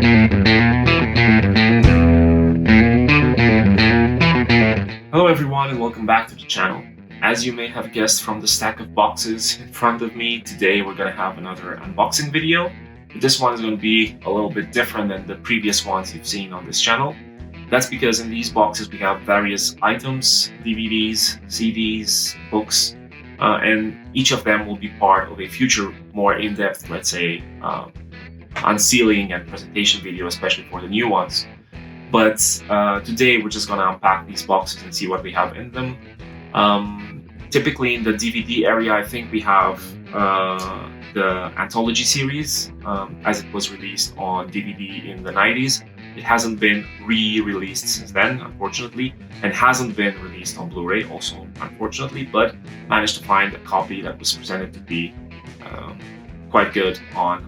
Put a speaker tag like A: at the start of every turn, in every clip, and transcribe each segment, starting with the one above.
A: Hello everyone and welcome back to the channel. As you may have guessed from the stack of boxes in front of me, today we're going to have another unboxing video. This one is going to be a little bit different than the previous ones you've seen on this channel. That's because in these boxes we have various items, DVDs, CDs, books, and each of them will be part of a future more in-depth, let's say, unsealing and presentation video, especially for the new ones. But today we're just gonna unpack these boxes and see what we have in them. Typically in the DVD area, I think we have the Anthology series, as it was released on DVD in the 90s. It hasn't been re-released since then, unfortunately, and hasn't been released on Blu-ray also, unfortunately, but managed to find a copy that was presented to be quite good on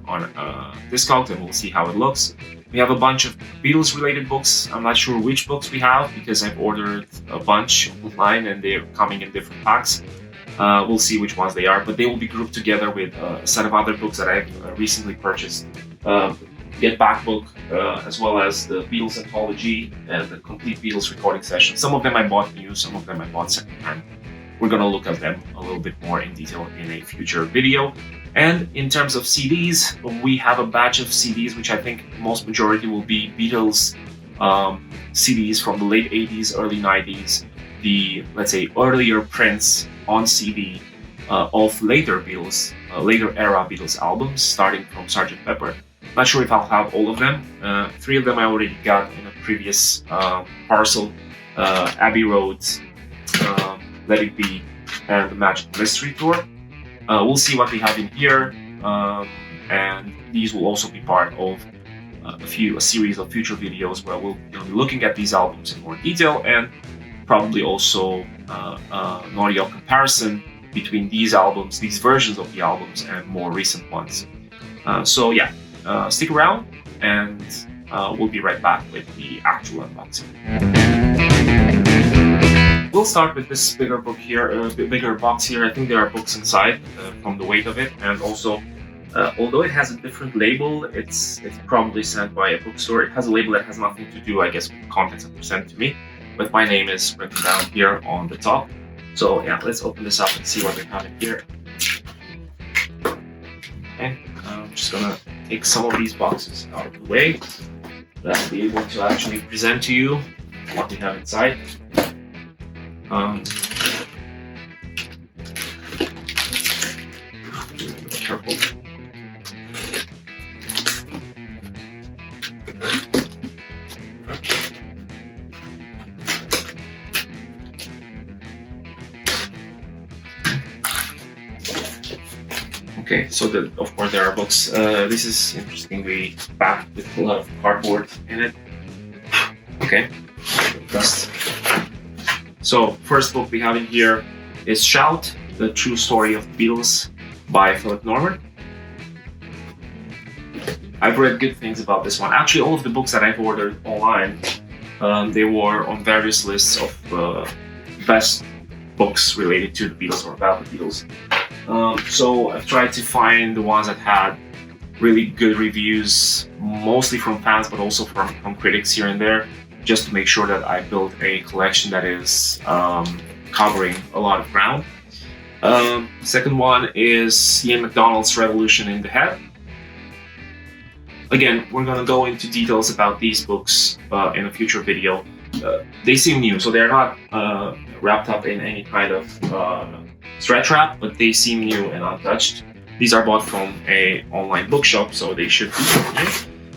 A: discount, and we'll see how it looks. We have a bunch of Beatles-related books. I'm not sure which books we have because I've ordered a bunch online and they're coming in different packs. We'll see which ones they are, but they will be grouped together with a set of other books that I've recently purchased. Get Back book, as well as the Beatles Anthology and the complete Beatles recording session. Some of them I bought new, some of them I bought secondhand. We're gonna look at them a little bit more in detail in a future video. And in terms of CDs, we have a batch of CDs, which I think most majority will be Beatles CDs from the late 80s, early 90s, the, let's say, earlier prints on CD of later Beatles, later era Beatles albums, starting from Sgt. Pepper. Not sure if I'll have all of them. 3 of them I already got in a previous parcel. Abbey Road, Let It Be, and the Magic Mystery Tour. We'll see what we have in here, and these will also be part of a series of future videos where we'll be looking at these albums in more detail, and probably also an audio comparison between these albums, these versions of the albums, and more recent ones. So yeah, stick around, and we'll be right back with the actual unboxing. We'll start with this bigger book here, bigger box here. I think there are books inside from the weight of it, and also, although it has a different label, it's probably sent by a bookstore. It has a label that has nothing to do, I guess, with the contents that were sent to me, but my name is written down here on the top. So yeah, let's open this up and see what we have in here. Okay, I'm just gonna take some of these boxes out of the way, that I'll be able to actually present to you what we have inside. Careful. Okay, so of course there are books. This is interestingly packed with a lot of cardboard in it. Okay, dust. So, first book we have in here is Shout, The True Story of the Beatles by Philip Norman. I've read good things about this one. Actually, all of the books that I've ordered online, they were on various lists of best books related to the Beatles or about the Beatles. So I've tried to find the ones that had really good reviews, mostly from fans, but also from critics here and there, just to make sure that I build a collection that is covering a lot of ground. Second one is Ian McDonald's Revolution in the Head. Again, we're going to go into details about these books in a future video. They seem new, so they're not wrapped up in any kind of stretch wrap, but they seem new and untouched. These are bought from an online bookshop, so they should be new.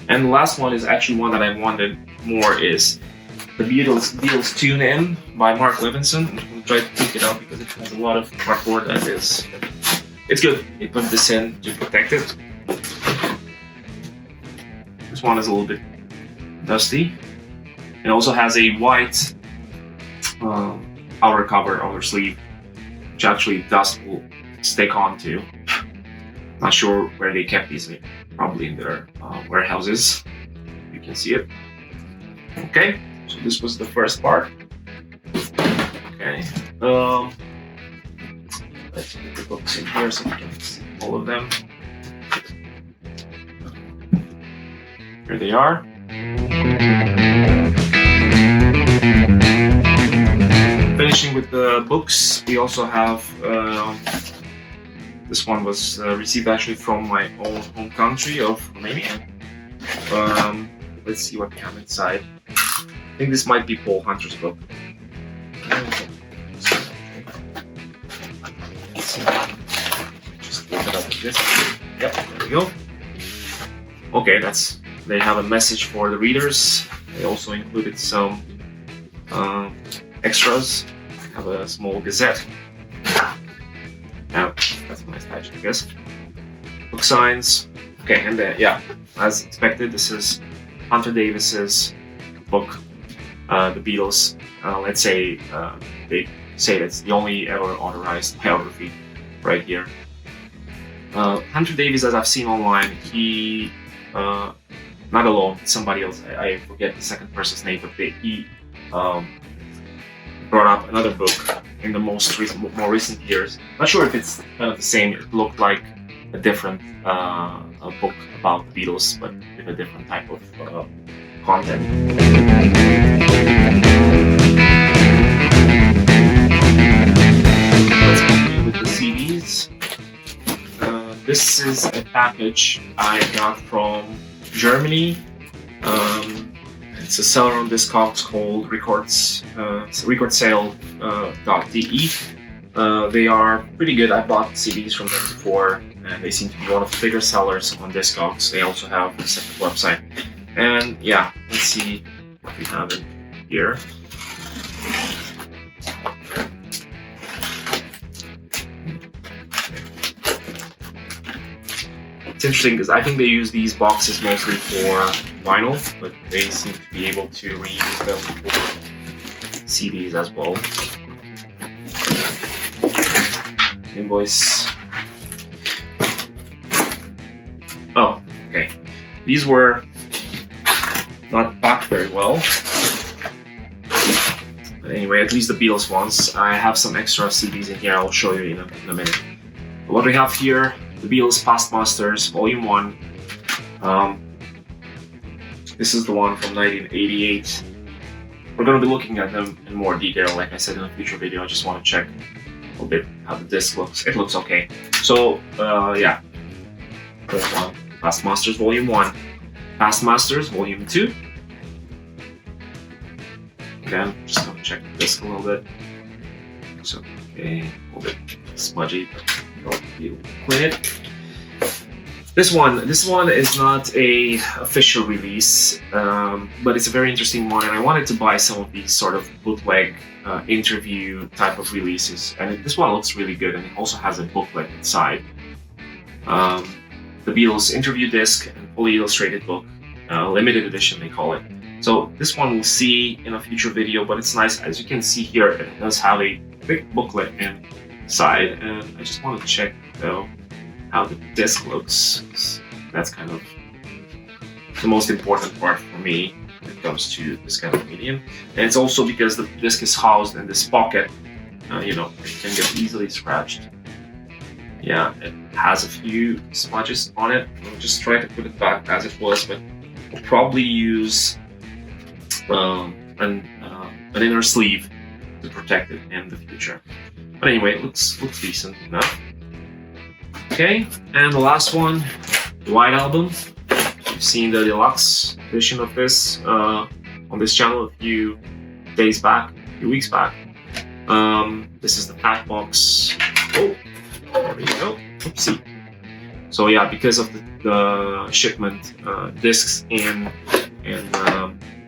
A: And the last one is actually one that I wanted more, is the Beatles Tune In by Mark Levinson. I'm going to try to take it out because it has a lot of cardboard and it's good. They put this in to protect it. This one is a little bit dusty. It also has a white outer sleeve, which actually dust will stick onto. Not sure where they kept these, probably in their warehouses. You can see it. Okay, so this was the first part. Okay, let's put the books in here so we can see all of them. Here they are. Finishing with the books, we also have this one was received actually from my own home country of Romania. Let's see what we have inside. I think this might be Paul Hunter's book. Just open it up like this. Yep, there we go. Okay, they have a message for the readers. They also included some extras. Have a small gazette. Yeah, that's a nice patch, I guess. Book signs. Okay, and yeah, as expected, this is Hunter Davis's book, The Beatles. Let's say they say that's the only ever authorized biography right here. Hunter Davis, as I've seen online, he not alone, somebody else, I forget the second person's name, but he brought up another book in the more recent years. Not sure if it's kind of the same. It looked like a different a book about the Beatles, but with a different type of content. Let's continue with the CDs. This is a package I got from Germany. It's a seller on Discogs called recordsale.de. They are pretty good. I bought CDs from them before, and they seem to be one of the bigger sellers on Discogs. They also have a separate website. And yeah, let's see what we have in here. It's interesting because I think they use these boxes mostly for vinyl, but they seem to be able to reuse them for CDs as well. Invoice. Oh, okay. These were not packed very well. But anyway, at least the Beatles ones. I have some extra CDs in here. I'll show you in a minute. But what we have here, the Beatles Past Masters, Volume 1. This is the one from 1988. We're going to be looking at them in more detail, like I said in a future video. I just want to check a little bit how the disc looks. It looks okay. So, yeah. First one, Past Masters Volume 1. Past Masters Volume 2. Again, just going to check the disc a little bit. Looks okay. A little bit smudgy, but you'll clean it. This one is not a official release, but it's a very interesting one, and I wanted to buy some of these sort of bootleg interview type of releases. And this one looks really good, and it also has a booklet inside. The Beatles interview disc and fully illustrated book, limited edition they call it. So this one we'll see in a future video, but it's nice. As you can see here, it does have a big booklet inside, and I just want to check though how the disc looks. That's kind of the most important part for me when it comes to this kind of medium. And it's also because the disc is housed in this pocket, you know, it can get easily scratched. Yeah, it has a few smudges on it. I'll just try to put it back as it was, but we'll probably use an inner sleeve to protect it in the future. But anyway, it looks decent enough. Okay, and the last one, the White Album. You've seen the deluxe edition of this on this channel a few weeks back. This is the pack box. Oh, there we go. Oopsie. So yeah, because of the shipment, discs and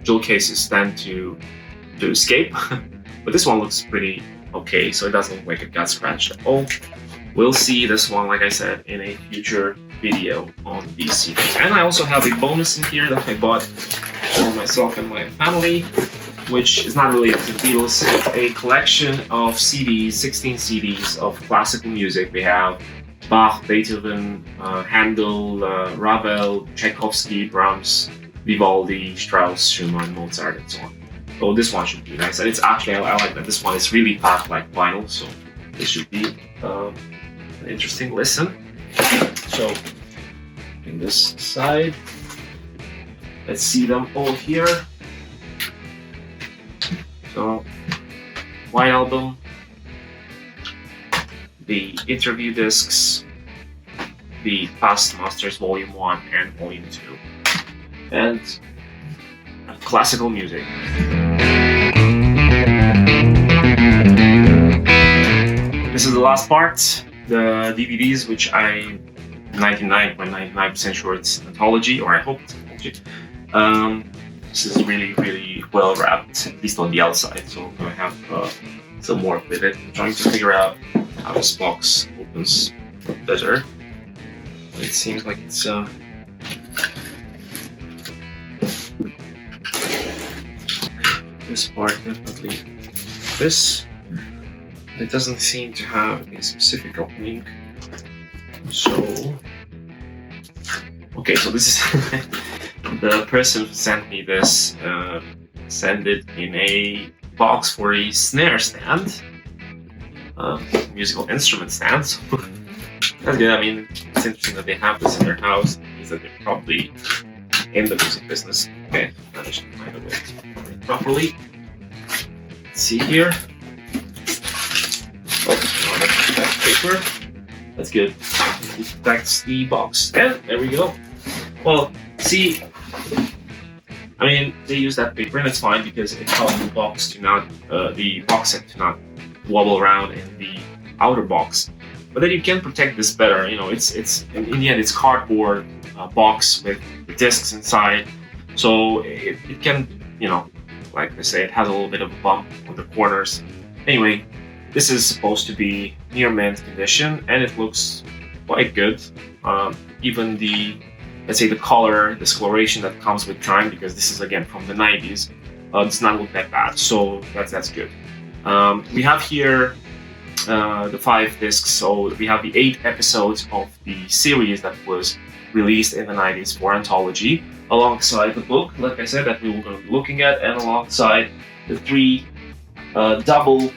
A: jewel cases tend to escape. But this one looks pretty okay, so it doesn't look like it got scratched at all. We'll see this one, like I said, in a future video on these CDs. And I also have a bonus in here that I bought for myself and my family, which is not related to the Beatles. It's a collection of CDs, 16 CDs of classical music. We have Bach, Beethoven, Handel, Ravel, Tchaikovsky, Brahms, Vivaldi, Strauss, Schumann, Mozart, and so on. So this one should be nice. And it's actually, I like that this one is really packed like vinyl, so this should be an interesting listen. So, in this side, Let's see them all here. So, White Album, the interview discs, the Past Masters Volume 1 and Volume 2, and classical music. This is the last part, the DVDs, which I'm 99.99% sure it's Anthology, or I hope it's Anthology. This is really well wrapped, at least on the outside, so I'm gonna have some more with it. I'm trying to figure out how this box opens better. It seems like it's this part definitely this. It doesn't seem to have a specific opening. So okay, so this is the person who sent me this sent it in a box for a snare stand, musical instrument stand. So that's good. I mean, it's interesting that they have this in their house. It means that they're probably in the music business. Okay, managed to find a way to put it properly. Let's see here. Oh, that paper. That's good. That's the box. And there we go. Well, see, I mean, they use that paper and it's fine because it helps the box to not, the box set to not wobble around in the outer box. But then you can protect this better. You know, it's in the end, it's cardboard box with the discs inside. So it can, you know, like I say, it has a little bit of a bump on the corners. Anyway, this is supposed to be near mint condition and it looks quite good. Even the, let's say, the color discoloration that comes with time, because this is again from the 90s, does not look that bad. So that's good. We have here the 5 discs. So we have the 8 episodes of the series that was released in the 90s for Anthology, alongside the book, like I said, that we were going to be looking at, and alongside the 3 double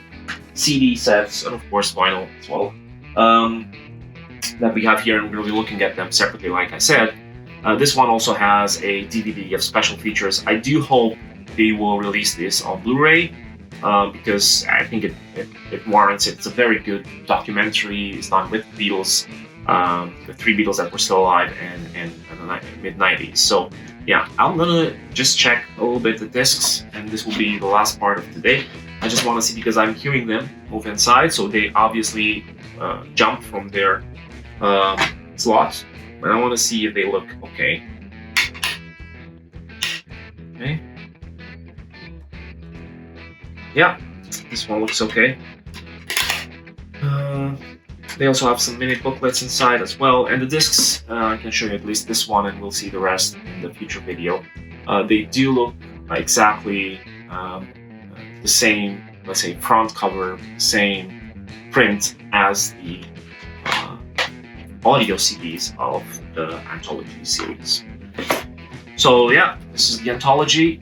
A: CD sets, and of course vinyl as well, that we have here, and we're going to be looking at them separately, like I said. This one also has a DVD of special features. I do hope they will release this on Blu-ray, because I think it warrants it. It's a very good documentary. It's done with the Beatles, the 3 Beatles that were still alive in the mid-90s. So yeah, I'm gonna just check a little bit the discs, and this will be the last part of today. I just want to see, because I'm hearing them move inside, so they obviously jump from their slots, and I want to see if they look okay. Okay. Yeah, this one looks okay. They also have some mini booklets inside as well, and the discs, I can show you at least this one, and we'll see the rest in the future video. They do look exactly the same, let's say, front cover, same print as the audio CDs of the Anthology series. So yeah, this is the Anthology.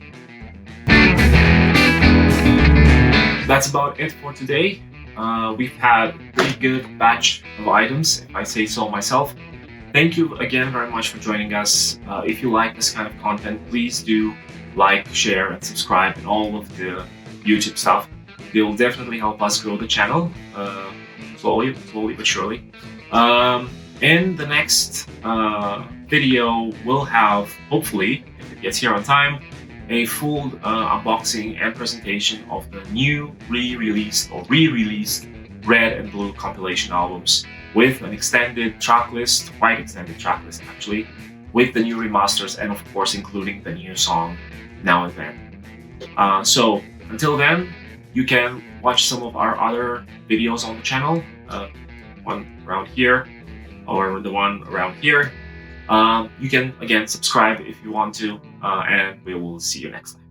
A: That's about it for today. We've had a pretty good batch of items, if I say so myself. Thank you again very much for joining us. If you like this kind of content, please do like, share, and subscribe, and all of the YouTube stuff. They will definitely help us grow the channel, slowly but surely. In the next video, we'll have, hopefully, if it gets here on time, a full unboxing and presentation of the new re-released Red and Blue compilation albums, with an extended track list, quite extended track list actually, with the new remasters, and of course including the new song Now and Then. So until then, you can watch some of our other videos on the channel, one around here, or the one around here. You can again subscribe if you want to, and we will see you next time.